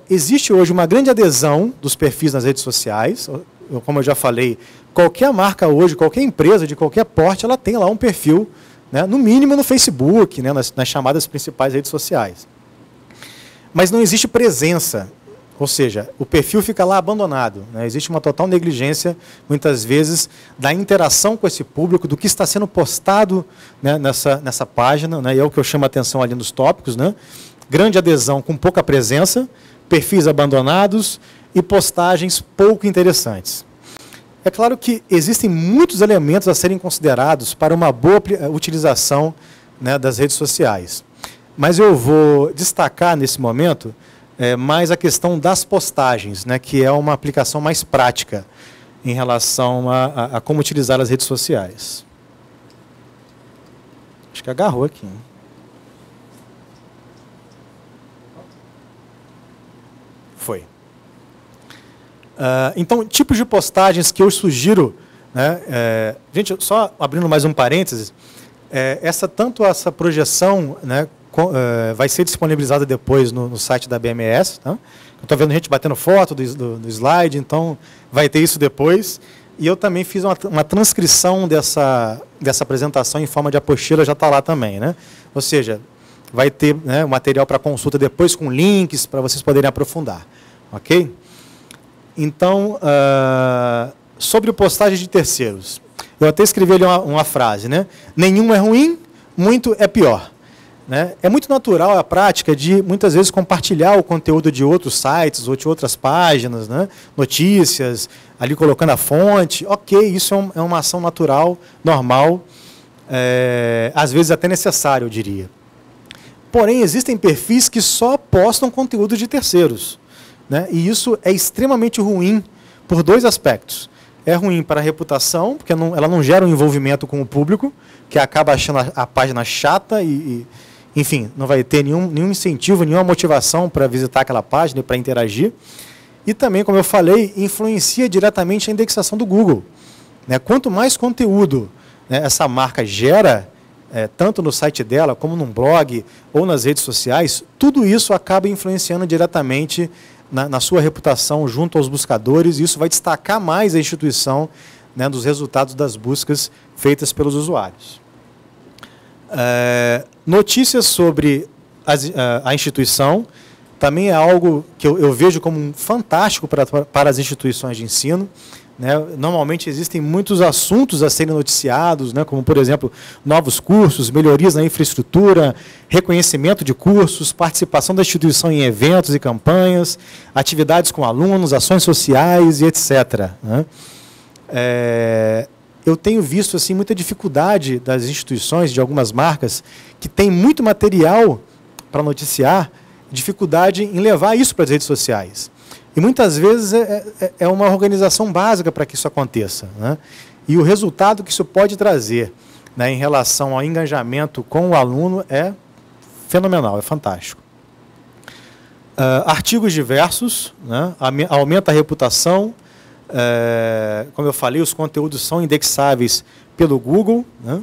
existe hoje uma grande adesão dos perfis nas redes sociais. Como eu já falei, qualquer marca hoje, qualquer empresa de qualquer porte, ela tem lá um perfil, né, no mínimo no Facebook, né, nas chamadas principais redes sociais. Mas não existe presença, ou seja, o perfil fica lá abandonado, né? Existe uma total negligência, muitas vezes, da interação com esse público, do que está sendo postado, né, nessa página, né, e é o que eu chamo a atenção ali nos tópicos, né? Grande adesão com pouca presença, perfis abandonados e postagens pouco interessantes. É claro que existem muitos elementos a serem considerados para uma boa utilização, né, das redes sociais. Mas eu vou destacar nesse momento mais a questão das postagens, né, que é uma aplicação mais prática em relação a como utilizar as redes sociais. Acho que agarrou aqui. Foi. Então, tipos de postagens que eu sugiro, né, gente, só abrindo mais um parênteses, tanto essa projeção, né, vai ser disponibilizada depois no site da BMS. Tá? Eu estou vendo gente batendo foto do slide, então vai ter isso depois. E eu também fiz uma transcrição dessa apresentação em forma de apostila, já está lá também, né? Ou seja, vai ter, né, o material para consulta depois com links para vocês poderem aprofundar, ok? Então, sobre postagem de terceiros, eu até escrevi ali uma frase, né? Nenhum é ruim, muito é pior. Né? É muito natural a prática de, muitas vezes, compartilhar o conteúdo de outros sites ou de outras páginas, né? Notícias, ali colocando a fonte. Ok, isso é uma ação natural, normal, às vezes até necessária, eu diria. Porém, existem perfis que só postam conteúdo de terceiros. Né? E isso é extremamente ruim por dois aspectos. É ruim para a reputação, porque ela não gera um envolvimento com o público, que acaba achando a página chata e enfim, não vai ter nenhum incentivo, nenhuma motivação para visitar aquela página e para interagir. E também, como eu falei, influencia diretamente a indexação do Google. Né? Quanto mais conteúdo, né, essa marca gera, tanto no site dela, como num blog ou nas redes sociais, tudo isso acaba influenciando diretamente na sua reputação junto aos buscadores, e isso vai destacar mais a instituição, né, dos resultados das buscas feitas pelos usuários. Notícias sobre a instituição também é algo que eu vejo como fantástico para as instituições de ensino. Né? Normalmente existem muitos assuntos a serem noticiados, né? Como, por exemplo, novos cursos, melhorias na infraestrutura, reconhecimento de cursos, participação da instituição em eventos e campanhas, atividades com alunos, ações sociais e etc. Né? Eu tenho visto assim, muita dificuldade das instituições, de algumas marcas, que têm muito material para noticiar, dificuldade em levar isso para as redes sociais. E muitas vezes é uma organização básica para que isso aconteça. Né? E o resultado que isso pode trazer, né, em relação ao engajamento com o aluno é fenomenal, é fantástico. Artigos diversos, né, aumenta a reputação. Como eu falei, os conteúdos são indexáveis pelo Google. Né?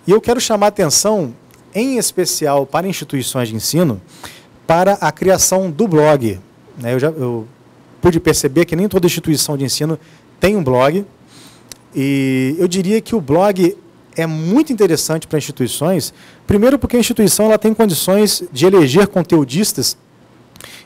E eu quero chamar a atenção, em especial para instituições de ensino, para a criação do blog. Né? Eu pude perceber que nem toda instituição de ensino tem um blog, e eu diria que o blog é muito interessante para instituições, primeiro porque a instituição ela tem condições de eleger conteudistas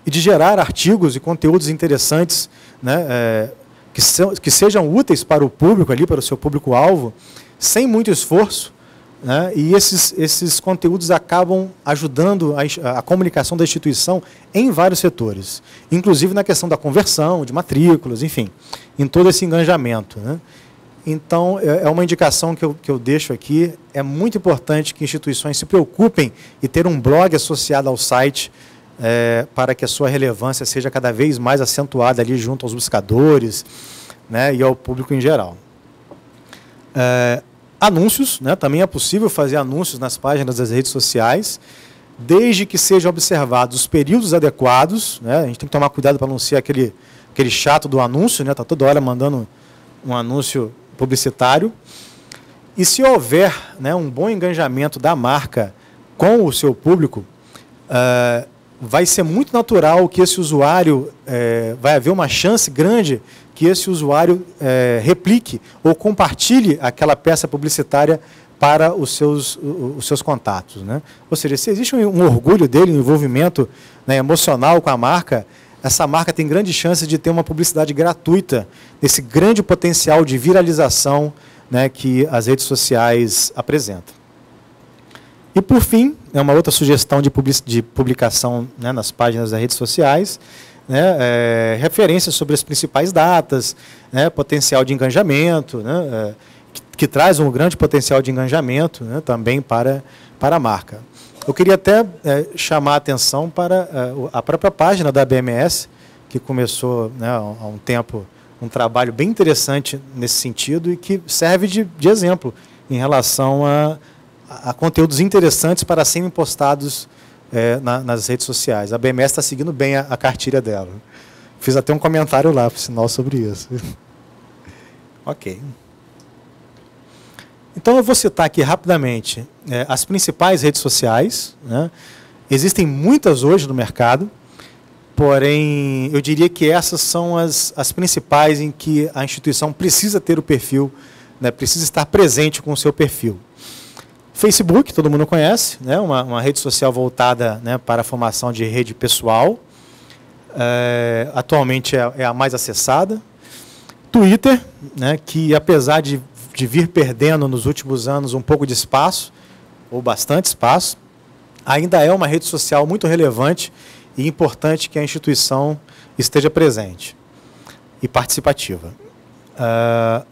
e de gerar artigos e conteúdos interessantes, né, que sejam úteis para o público, ali, para o seu público-alvo, sem muito esforço. Né, e esses conteúdos acabam ajudando a comunicação da instituição em vários setores, inclusive na questão da conversão, de matrículas, enfim, em todo esse engajamento. Né. Então, é uma indicação que eu deixo aqui. É muito importante que instituições se preocupem em ter um blog associado ao site, para que a sua relevância seja cada vez mais acentuada ali junto aos buscadores, né, e ao público em geral. Anúncios, né, também é possível fazer anúncios nas páginas das redes sociais, desde que sejam observados os períodos adequados. Né, a gente tem que tomar cuidado para não ser aquele chato do anúncio, né, está toda hora mandando um anúncio publicitário. E se houver, né, um bom engajamento da marca com o seu público, vai ser muito natural que esse usuário, vai haver uma chance grande que esse usuário replique ou compartilhe aquela peça publicitária para os seus contatos. Né? Ou seja, se existe um orgulho dele, um envolvimento, né, emocional com a marca, essa marca tem grande chance de ter uma publicidade gratuita, esse grande potencial de viralização, né, que as redes sociais apresentam. E, por fim, uma outra sugestão de publicação, né, nas páginas das redes sociais, né, referências sobre as principais datas, né, potencial de engajamento, né, que traz um grande potencial de engajamento, né, também para a marca. Eu queria até chamar a atenção para a própria página da BMS, que começou, né, há um tempo um trabalho bem interessante nesse sentido e que serve de exemplo em relação a conteúdos interessantes para serem postados nas redes sociais. A BMS está seguindo bem a cartilha dela. Fiz até um comentário lá, por sinal, sobre isso. Ok. Então, eu vou citar aqui rapidamente as principais redes sociais. Né? Existem muitas hoje no mercado. porém, eu diria que essas são as principais em que a instituição precisa ter o perfil, né, precisa estar presente com o seu perfil. Facebook, todo mundo conhece, né, uma rede social voltada, né, para a formação de rede pessoal. Atualmente é a mais acessada. Twitter, né, que apesar de vir perdendo nos últimos anos um pouco de espaço, ou bastante espaço, ainda é uma rede social muito relevante e importante que a instituição esteja presente e participativa.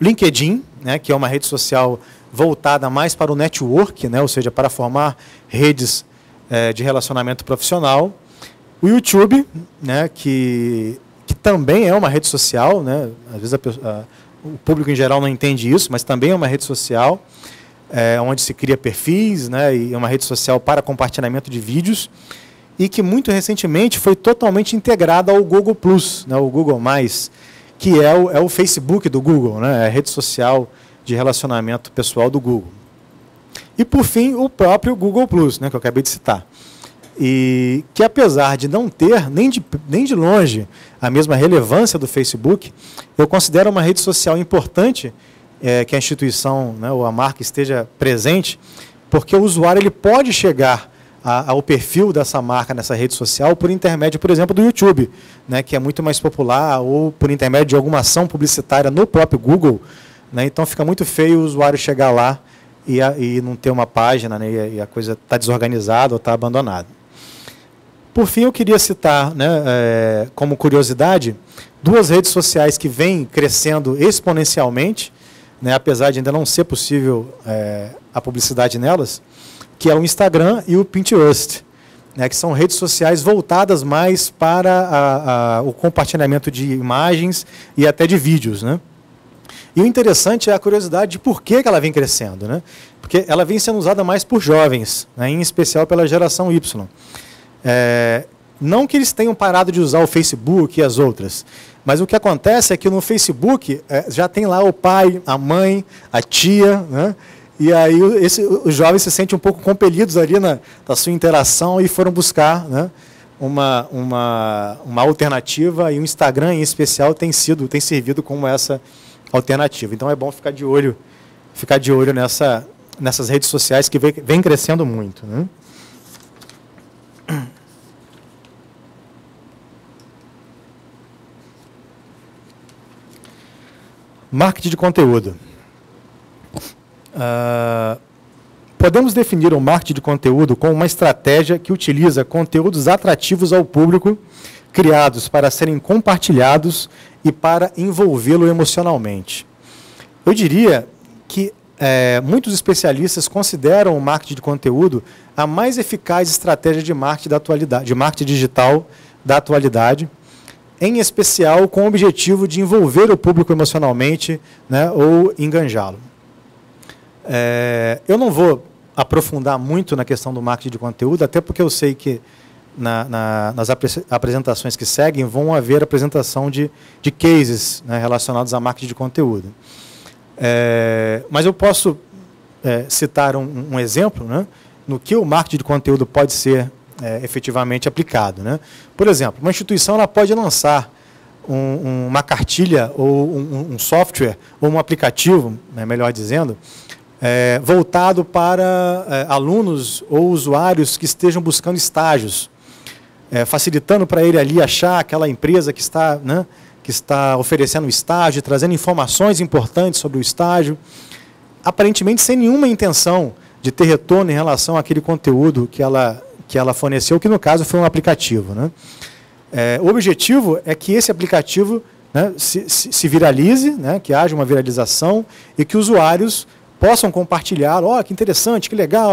LinkedIn, né, que é uma rede social voltada mais para o network, né, ou seja, para formar redes de relacionamento profissional. O YouTube, né, que também é uma rede social, né, às vezes o público em geral não entende isso, mas também é uma rede social, onde se cria perfis, né, e é uma rede social para compartilhamento de vídeos, e que muito recentemente foi totalmente integrada ao Google+, né, o Google+, que é o Facebook do Google, né, é a rede social de relacionamento pessoal do Google. E, por fim, o próprio Google+, né, que eu acabei de citar. E que, apesar de não ter, nem de longe, a mesma relevância do Facebook, eu considero uma rede social importante que a instituição, né, ou a marca esteja presente, porque o usuário ele pode chegar ao perfil dessa marca nessa rede social por intermédio, por exemplo, do YouTube, né, que é muito mais popular, ou por intermédio de alguma ação publicitária no próprio Google, né, então fica muito feio o usuário chegar lá e não ter uma página, né, e a coisa está desorganizada ou está abandonada. Por fim, eu queria citar, né, como curiosidade, duas redes sociais que vêm crescendo exponencialmente, né, apesar de ainda não ser possível a publicidade nelas, que é o Instagram e o Pinterest, né, que são redes sociais voltadas mais para o compartilhamento de imagens e até de vídeos, né? E o interessante é a curiosidade de por que ela vem crescendo, né? Porque ela vem sendo usada mais por jovens, né, em especial pela geração Y. Não que eles tenham parado de usar o Facebook e as outras, mas o que acontece é que no Facebook já tem lá o pai, a mãe, a tia, né? E aí os jovens se sentem um pouco compelidos ali na sua interação e foram buscar, né, uma alternativa, e o Instagram em especial tem servido como essa alternativa. Então é bom ficar de olho nessas redes sociais que vem crescendo muito, né? Marketing de conteúdo. Podemos definir o marketing de conteúdo como uma estratégia que utiliza conteúdos atrativos ao público, criados para serem compartilhados e para envolvê-lo emocionalmente. Eu diria que muitos especialistas consideram o marketing de conteúdo a mais eficaz estratégia de marketing da atualidade, de marketing digital da atualidade, em especial com o objetivo de envolver o público emocionalmente, né, ou enganjá-lo. Eu não vou aprofundar muito na questão do marketing de conteúdo, até porque eu sei que nas apresentações que seguem vão haver apresentação de cases, né, relacionados a marketing de conteúdo. Mas eu posso citar um exemplo, né, no que o marketing de conteúdo pode ser efetivamente aplicado, né? Por exemplo, uma instituição ela pode lançar uma cartilha ou um software ou um aplicativo, né, melhor dizendo, voltado para alunos ou usuários que estejam buscando estágios, facilitando para ele ali achar aquela empresa que está, né, que está oferecendo o estágio, trazendo informações importantes sobre o estágio, aparentemente sem nenhuma intenção de ter retorno em relação àquele conteúdo que ela forneceu, que no caso foi um aplicativo, né? O objetivo é que esse aplicativo, né, se viralize, né, que haja uma viralização e que usuários possam compartilhar, que interessante, que legal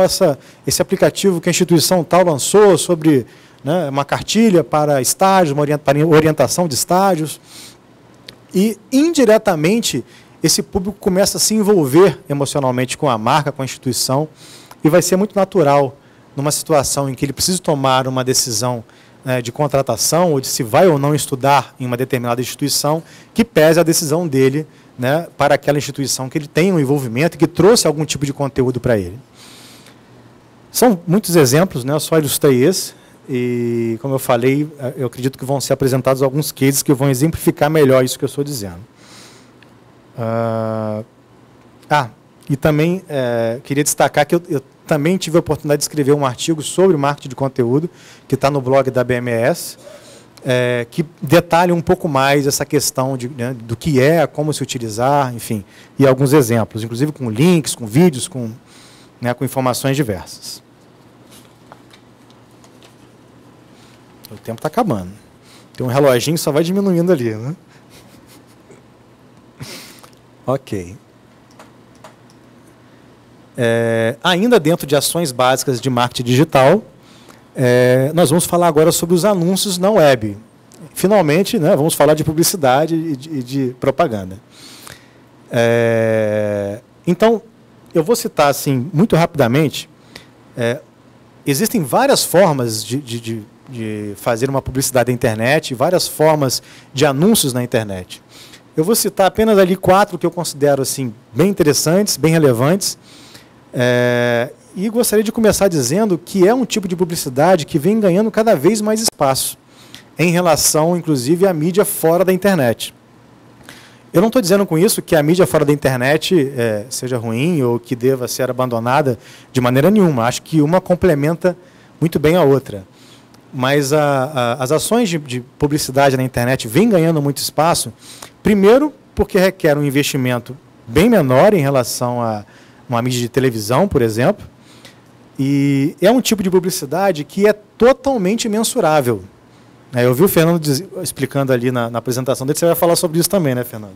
esse aplicativo que a instituição tal lançou sobre, né, uma cartilha para estágios, para orientação de estágios. E, indiretamente, esse público começa a se envolver emocionalmente com a marca, com a instituição, e vai ser muito natural, numa situação em que ele precisa tomar uma decisão de contratação, ou de se vai ou não estudar em uma determinada instituição, que pese a decisão dele, né, para aquela instituição que ele tem um envolvimento e que trouxe algum tipo de conteúdo para ele. São muitos exemplos, né, eu só ilustrei esse, E, como eu falei, eu acredito que vão ser apresentados alguns cases que vão exemplificar melhor isso que eu estou dizendo. E também queria destacar que eu também tive a oportunidade de escrever um artigo sobre marketing de conteúdo, que está no blog da BMS, que detalha um pouco mais essa questão do que como se utilizar, enfim, e alguns exemplos, inclusive com links, com vídeos, com informações diversas. O tempo está acabando. Tem um reloginho que só vai diminuindo ali, né? Ok. Ainda dentro de ações básicas de marketing digital, nós vamos falar agora sobre os anúncios na web. Finalmente, vamos falar de publicidade e de propaganda. Então, eu vou citar assim, muito rapidamente, existem várias formas de fazer uma publicidade na internet, várias formas de anúncios na internet. Eu vou citar apenas ali 4 que eu considero assim, bem interessantes, bem relevantes, e gostaria de começar dizendo que é um tipo de publicidade que vem ganhando cada vez mais espaço, em relação, inclusive, à mídia fora da internet. Eu não estou dizendo com isso que a mídia fora da internet seja ruim ou que deva ser abandonada de maneira nenhuma. Acho que uma complementa muito bem a outra. Mas as ações de publicidade na internet vêm ganhando muito espaço, primeiro porque requer um investimento bem menor em relação a uma mídia de televisão, por exemplo, e é um tipo de publicidade que é totalmente mensurável. Eu vi o Fernando explicando ali na apresentação dele, você vai falar sobre isso também, né, Fernando?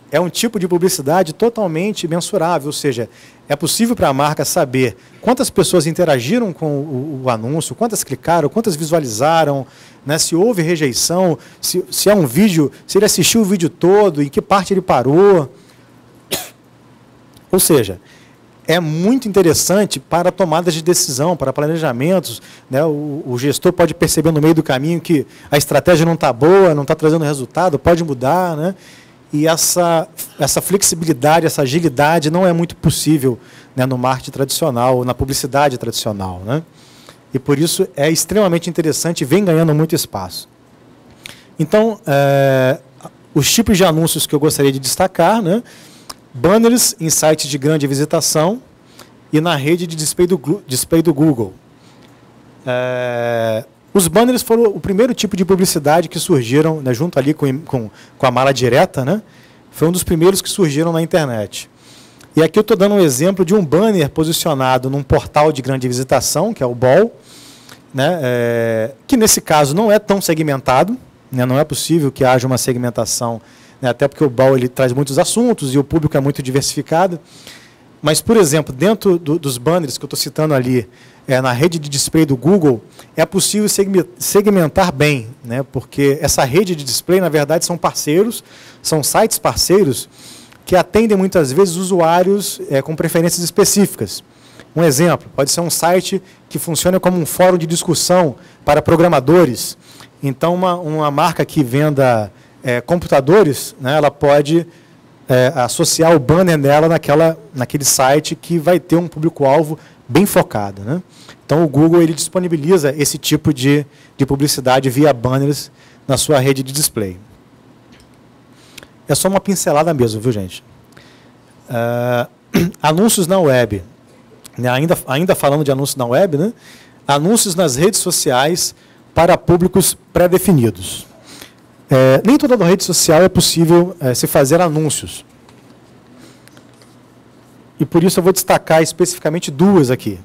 É um tipo de publicidade totalmente mensurável, ou seja, é possível para a marca saber quantas pessoas interagiram com o anúncio, quantas clicaram, quantas visualizaram, se houve rejeição, se é um vídeo, se ele assistiu o vídeo todo, em que parte ele parou. Ou seja, é muito interessante para tomadas de decisão, para planejamentos. O gestor pode perceber no meio do caminho que a estratégia não está boa, não está trazendo resultado, pode mudar, E essa flexibilidade, essa agilidade não é muito possível no marketing tradicional, na publicidade tradicional. E por isso é extremamente interessante e vem ganhando muito espaço. Então, os tipos de anúncios que eu gostaria de destacar, banners em sites de grande visitação e na rede de display do Google. Os banners foram o primeiro tipo de publicidade que surgiram, junto ali com a mala direta, foi um dos primeiros que surgiram na internet. E aqui eu estou dando um exemplo de um banner posicionado num portal de grande visitação, que é o BOL, que nesse caso não é tão segmentado, não é possível que haja uma segmentação, até porque o BOL ele traz muitos assuntos e o público é muito diversificado. Mas, por exemplo, dentro dos banners que eu estou citando ali, na rede de display do Google, é possível segmentar bem, porque essa rede de display, na verdade, são parceiros, são sites parceiros que atendem muitas vezes usuários com preferências específicas. Um exemplo, pode ser um site que funciona como um fórum de discussão para programadores. Então, uma marca que venda computadores, ela pode associar o banner dela naquele site que vai ter um público-alvo bem focado. Então, o Google ele disponibiliza esse tipo de publicidade via banners na sua rede de display. É só uma pincelada mesmo, viu, gente? Anúncios na web. Ainda falando de anúncios na web, anúncios nas redes sociais para públicos pré-definidos. Nem toda rede social é possível se fazer anúncios. E por isso eu vou destacar especificamente 2 aqui.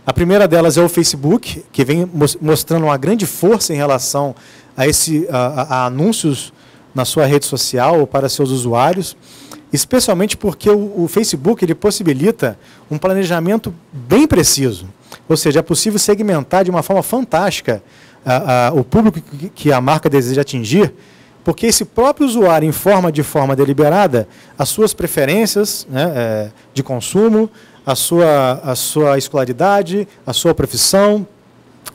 A primeira delas é o Facebook, que vem mostrando uma grande força em relação a anúncios na sua rede social ou para seus usuários, especialmente porque o Facebook ele possibilita um planejamento bem preciso. Ou seja, é possível segmentar de uma forma fantástica o público que a marca deseja atingir, porque esse próprio usuário informa de forma deliberada as suas preferências de consumo, a sua escolaridade, a sua profissão,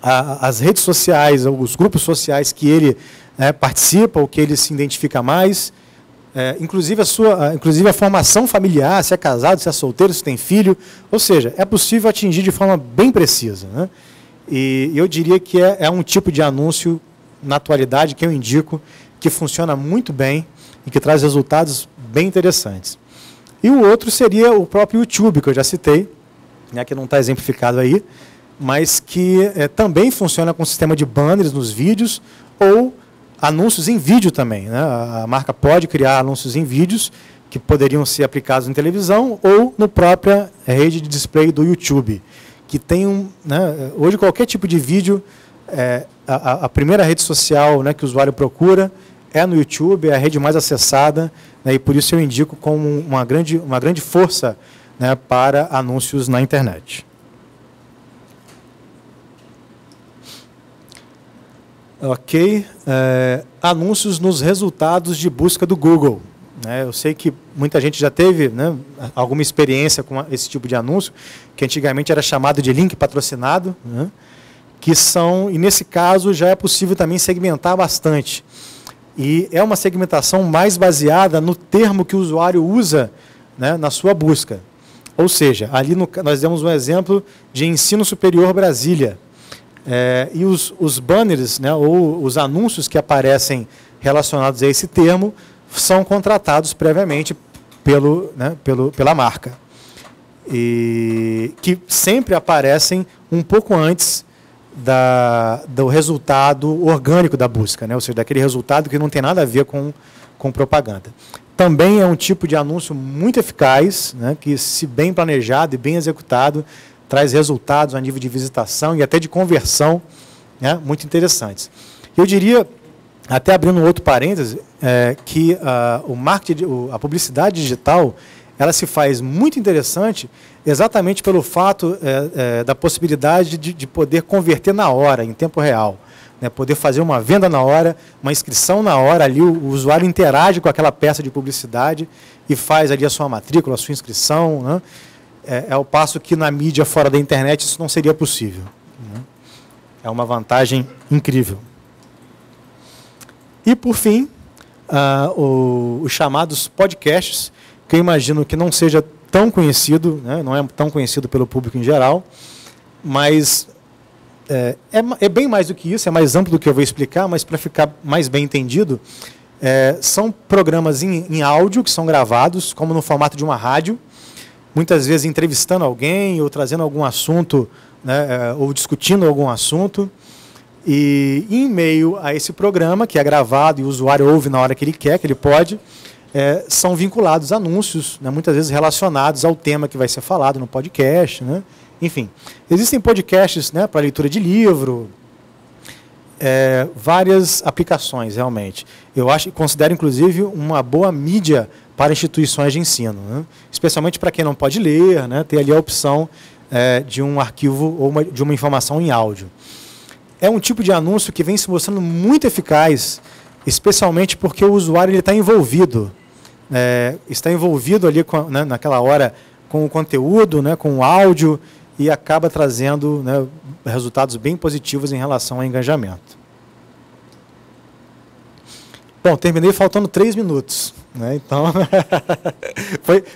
as redes sociais, os grupos sociais que ele participa, ou que ele se identifica mais, inclusive a formação familiar, se é casado, se é solteiro, se tem filho, ou seja, é possível atingir de forma bem precisa. E eu diria que é um tipo de anúncio, na atualidade, que eu indico, que funciona muito bem e que traz resultados bem interessantes. E o outro seria o próprio YouTube, que eu já citei, né, que não está exemplificado aí, mas que também funciona com sistema de banners nos vídeos ou anúncios em vídeo também, né? A marca pode criar anúncios em vídeos que poderiam ser aplicados em televisão ou na própria rede de display do YouTube, que tem né, hoje qualquer tipo de vídeo, a primeira rede social, né, que o usuário procura é no YouTube, é a rede mais acessada, né, e por isso eu indico como uma grande força, né, para anúncios na internet. Ok, anúncios nos resultados de busca do Google. Eu sei que muita gente já teve, né, alguma experiência com esse tipo de anúncio, que antigamente era chamado de link patrocinado, né, e nesse caso já é possível também segmentar bastante. E é uma segmentação mais baseada no termo que o usuário usa, né, na sua busca. Ou seja, ali nós demos um exemplo de Ensino Superior Brasília. E os banners, né, ou os anúncios que aparecem relacionados a esse termo são contratados previamente pela marca. E que sempre aparecem um pouco antes do resultado orgânico da busca, né, ou seja, daquele resultado que não tem nada a ver com propaganda. Também é um tipo de anúncio muito eficaz, né, que, se bem planejado e bem executado, traz resultados a nível de visitação e até de conversão, né, muito interessantes. Eu diria, até abrindo um outro parêntese, que a publicidade digital ela se faz muito interessante exatamente pelo fato da possibilidade de poder converter na hora, em tempo real. Né, poder fazer uma venda na hora, uma inscrição na hora, ali o usuário interage com aquela peça de publicidade e faz ali a sua matrícula, a sua inscrição, né? Ao passo que na mídia fora da internet isso não seria possível, né? É uma vantagem incrível. E, por fim, os chamados podcasts, que eu imagino que não seja tão conhecido, né? Não é tão conhecido pelo público em geral, mas é bem mais do que isso, é mais amplo do que eu vou explicar, mas para ficar mais bem entendido, são programas em áudio que são gravados, como no formato de uma rádio, muitas vezes entrevistando alguém ou trazendo algum assunto, né, ou discutindo algum assunto. E em meio a esse programa, que é gravado e o usuário ouve na hora que ele quer, que ele pode, são vinculados anúncios, né, muitas vezes relacionados ao tema que vai ser falado no podcast, né? Enfim, existem podcasts, né, para leitura de livro, várias aplicações, realmente. Eu considero, inclusive, uma boa mídia para instituições de ensino, né? Especialmente para quem não pode ler, né, ter ali a opção de um arquivo ou de uma informação em áudio. É um tipo de anúncio que vem se mostrando muito eficaz, especialmente porque o usuário está envolvido. Está envolvido ali né, naquela hora com o conteúdo, né, com o áudio, e acaba trazendo, né, resultados bem positivos em relação ao engajamento. Bom, terminei faltando 3 minutos. Né, então,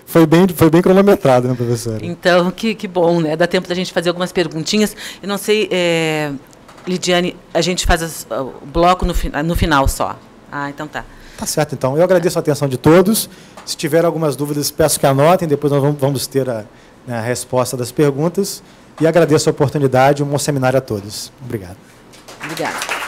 foi bem cronometrado, né, professora? Então, que bom, né? Dá tempo da gente fazer algumas perguntinhas. Eu não sei, Lidiane, a gente faz o bloco no final só. Ah, então tá. Tá certo, então. Eu agradeço a atenção de todos. Se tiver algumas dúvidas, peço que anotem, depois nós vamos ter a resposta das perguntas. E agradeço a oportunidade, um bom seminário a todos. Obrigado. Obrigada.